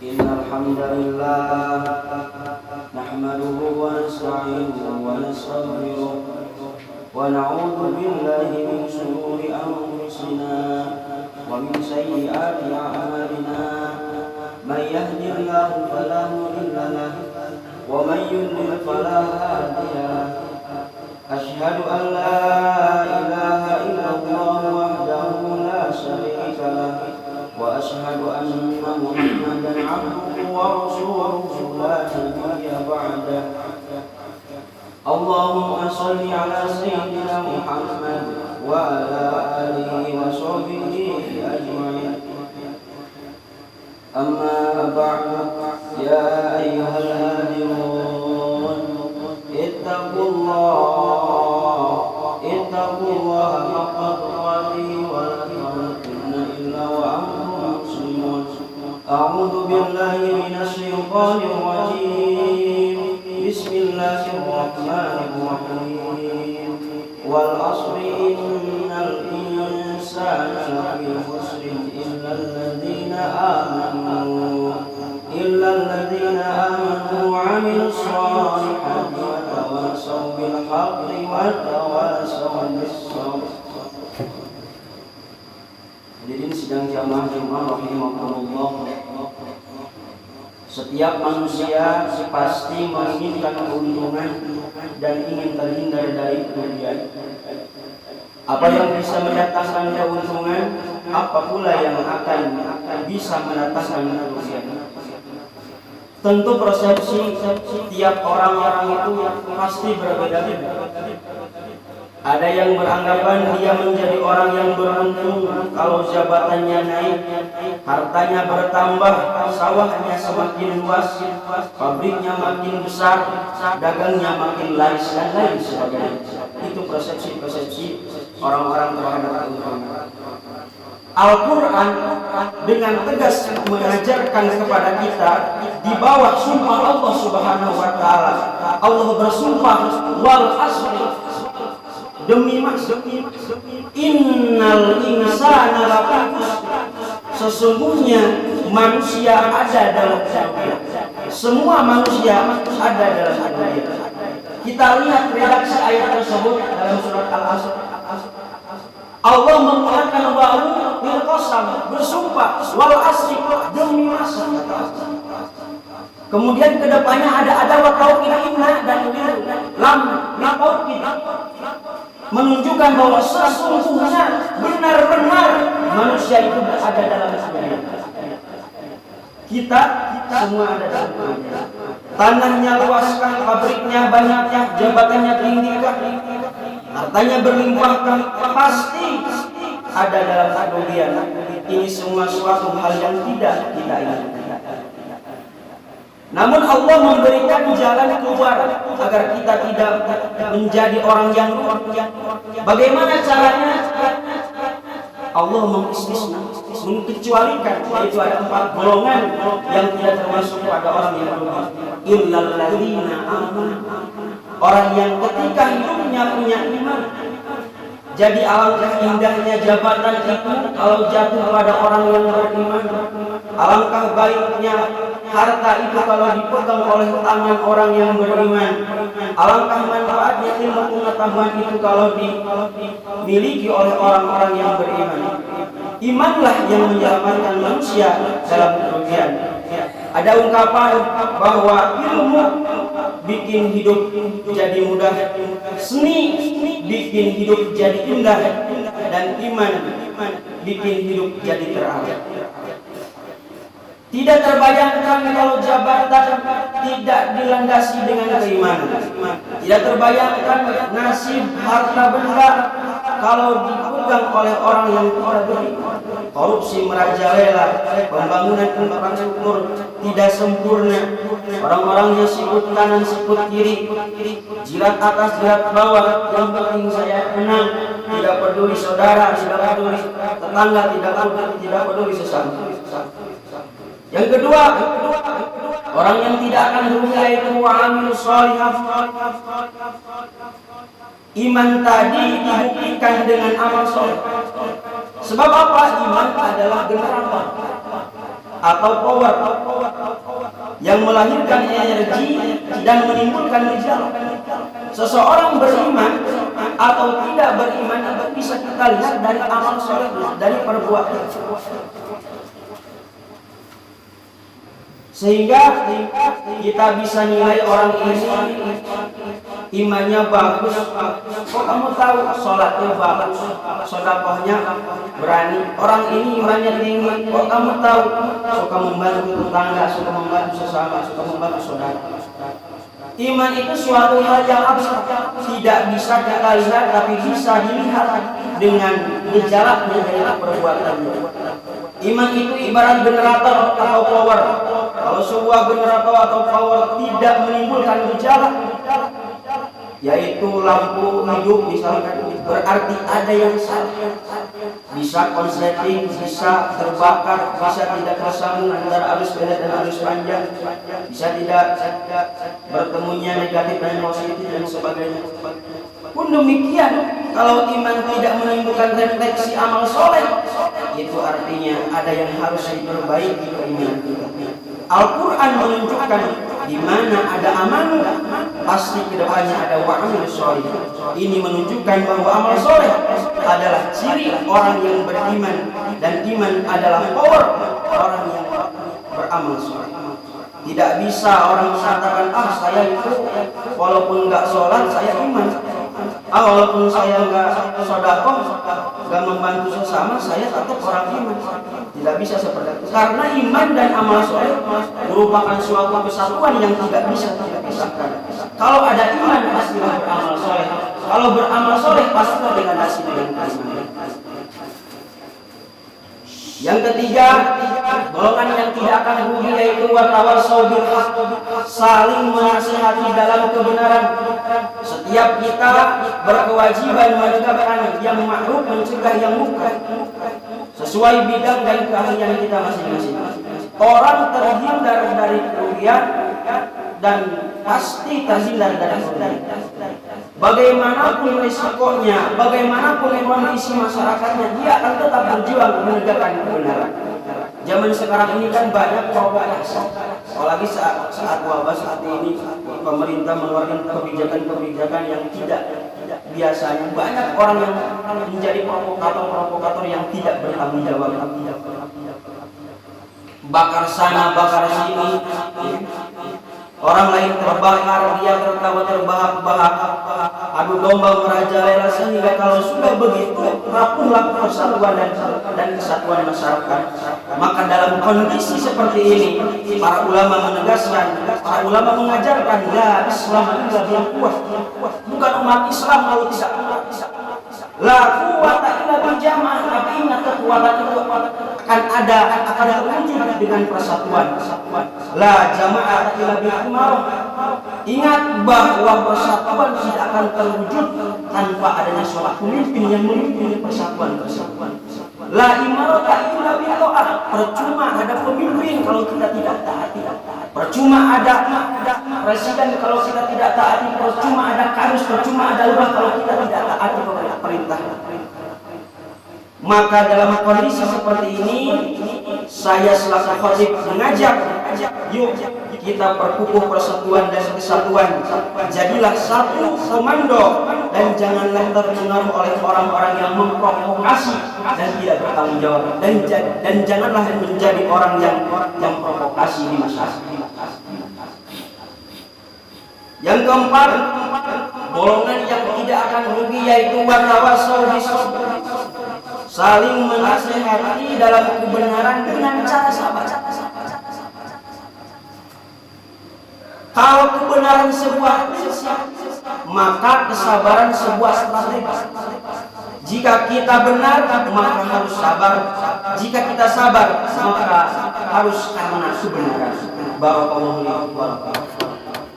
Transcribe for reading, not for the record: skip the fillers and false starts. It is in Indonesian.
Innal hamdalillah nahmaduhu wa nasta'inuhu wa nastaghfiruh wa na'udzu billahi min shururi anfusina wa min sayyiati a'malina may yahdihillahu fala mudilla lahu wa may yudlil fala hadiya lahu asyhadu an la ilaha illallah wahdahu la syarika lahu wa asyhadu anna Muhammadan 'abduhu wa rasuluhu la nabiyya ba'dahu Allahumma shalli ala sayyidina Muhammad wa ala alihi wa sahbihi ajma'in. Amma ba'du, ya ayyuhal hadirun, ittaqullaha haqqa tuqatih wa la tamutunna illa wa antum muslimun. A'udzu billahi minasy syaithanir rajim. Bismillahirrahmanirrahim. Wal 'ashri innal insana lafi khusrin illal ladzina amanu wa 'amilus shalihati wa tawassaw bil haqqi wa tawassaw bis sabr. Hadirin sidang jamaah Jumat rahimakumullah. Setiap manusia pasti menginginkan keuntungan dan ingin terhindar dari kerugian. Apa yang bisa mendatangkan keuntungan, apa pula yang akan bisa mendatangkan kerugian. Tentu persepsi tiap orang-orang itu pasti berbeda-beda. Ada yang beranggapan dia menjadi orang yang beruntung kalau jabatannya naik, hartanya bertambah, sawahnya semakin luas, pabriknya makin besar, dagangnya makin laris dan lain sebagainya. Itu persepsi orang-orang terhadap keuntungan. Al-Quran dengan tegas mengajarkan kepada kita di bawah sumpah Allah Subhanahu wa Ta'ala. Allah bersumpah wal asri, demi innal insana lafi khusr, sesungguhnya manusia ada dalam kerugian. Semua manusia ada dalam kerugian. Kita lihat redaksi ayat tersebut dalam surat Al-Asr. Allah mengatakan wa'u bil qasam, bersumpah wal asri, demi masa. Kemudian kedepannya ada adawat taukid inna dan lam taukid, menunjukkan bahwa sesungguhnya benar-benar manusia itu berada dalam kerugian. Kita semua ada dalam kerugian. Tanahnya luaskah, pabriknya banyaknya, jabatannya tinggikah, hartanya berlimpahkah, pasti ada dalam kerugian. Ini semua suatu hal yang tidak kita inginkan. Namun Allah memberikan jalan keluar agar kita tidak menjadi orang yang rugi. Bagaimana caranya? Allah mengistisna, mengecualikan, yaitu ada 4 golongan yang tidak termasuk pada orang yang rugi. Illal ladzina amanu, orang yang ketika hidupnya punya iman. Jadi alangkah indahnya jabatan itu kalau jatuh pada orang yang beriman. Alangkah baiknya harta itu kalau dipegang oleh tangan orang yang beriman. Alangkah manfaatnya ilmu pengetahuan itu kalau dimiliki oleh orang-orang yang beriman. Imanlah yang menyelamatkan manusia dalam kerugian. Ada ungkapan bahwa ilmu bikin hidup jadi mudah, seni bikin hidup jadi indah, dan iman bikin hidup jadi terang. Tidak terbayangkan kalau jabatan tidak dilandasi dengan keimanan. Tidak terbayangkan nasib harta benda kalau dipegang oleh orang yang tidak beriman. Korupsi merajalela, pembangunan infrastruktur tidak sempurna, orang-orangnya sikut kanan sikut kiri, jilat atas jilat bawah, yang penting saya menang, tidak peduli saudara, tidak peduli tetangga, tidak peduli sesama. Yang kedua, orang yang tidak akan rugi yaitu wa'amilus shalihah. Iman tadi dibuktikan dengan amal soleh. Sebab apa? Iman adalah generator atau power yang melahirkan energi dan menimbulkan gejala. Seseorang beriman atau tidak beriman itu bisa kita lihat dari amal soleh, dari perbuatan. Sehingga kita bisa nilai orang ini imannya bagus. Kok kamu tahu sholatnya bagus, sedekahnya berani. Orang ini imannya tinggi. Kok kamu tahu suka membantu tetangga, suka membantu sesama, suka membantu saudara. Iman itu suatu hal yang abstrak, tidak bisa kita lihat, tapi bisa dilihat dengan gejalanya dari perbuatannya. Iman itu ibarat generator atau power. Kalau sebuah generator atau power tidak menimbulkan gejala, yaitu lampu hidup misalkan, berarti ada yang salah. Bisa konsleting, bisa terbakar, bisa tidak tersambung antara arus pendek dan arus panjang, bisa tidak bertemunya negatif dan positif dan sebagainya. Pun demikian, kalau iman tidak menimbulkan refleksi amal soleh, itu artinya ada yang harus diperbaiki keimanan kita. Al-Quran menunjukkan di mana ada amal, pasti kedepannya ada wa'amil soleh. Ini menunjukkan bahwa amal soleh adalah ciri orang yang beriman, dan iman adalah power orang yang beramal soleh. Tidak bisa orang mengatakan, saya itu walaupun nggak sholat saya iman, walaupun saya nggak sedekah, nggak membantu sesama, saya tetap orang iman. Tidak bisa seperti itu, karena iman dan amal soleh merupakan suatu kesatuan yang tidak bisa dipisahkan. Kalau ada iman pastilah beramal soleh, kalau beramal soleh pastilah dengan hasil dengan keimanan. Yang ketiga, golongan yang tidak akan rugi yaitu watawasau bil haq, saling menasihati dalam kebenaran. Setiap kita berkewajiban menegakkan yang ma'ruf, mencegah yang munkar sesuai bidang dan keahlian kita masing-masing. Orang terhindar dari kerugian dan pasti terhindar dari kerugian. Bagaimanapun risikonya, bagaimanapun kondisi masyarakatnya, dia akan tetap berjuang menegakkan kebenaran. Zaman sekarang ini kan banyak provokasi, apalagi saat wabah seperti ini, pemerintah mengeluarkan kebijakan-kebijakan yang tidak biasanya. Banyak orang yang menjadi provokator yang tidak bertanggung jawab. Bakar sana, bakar sini. Orang lain terbakar, dia tertawa terbahak-bahak, adu domba merajalela, sehingga kalau sudah begitu rapuhlah persatuan dan kesatuan masyarakat. Maka dalam kondisi seperti ini, para ulama menegaskan, para ulama mengajarkan, la Islam illa bil quwwah, bukan umat Islam kalau tidak la quwwata illa bil jamaah, tapi ingat kekuatan itu akan terwujud dengan persatuan. La jamaah illa bil imarah. Ingat bahwa persatuan tidak akan terwujud tanpa adanya seorang pemimpin yang memimpin persatuan tersebut. La imarah illa bil ta'ah. Percuma ada pemimpin kalau kita tidak taati. Percuma ada presiden kalau kita tidak taati. Percuma ada kadus, percuma ada lurah kalau kita tidak taati kepada perintah. Maka dalam kondisi seperti ini, saya selaku khatib mengajak, yuk kita perkukuh persatuan dan kesatuan. Jadilah satu komando dan janganlah terpengaruh oleh orang-orang yang memprovokasi dan tidak bertanggung jawab, dan janganlah menjadi orang yang provokasi di masyarakat. Yang keempat, golongan yang tidak akan rugi yaitu watawasau bis sabr, saling menasihati dalam kebenaran dengan cara sabar. Kalau kebenaran sebuah prinsip, maka kesabaran sebuah strategi. Jika kita benar, maka harus sabar. Jika kita sabar, maka harus karena kebenaran. Barakallahu fiikum.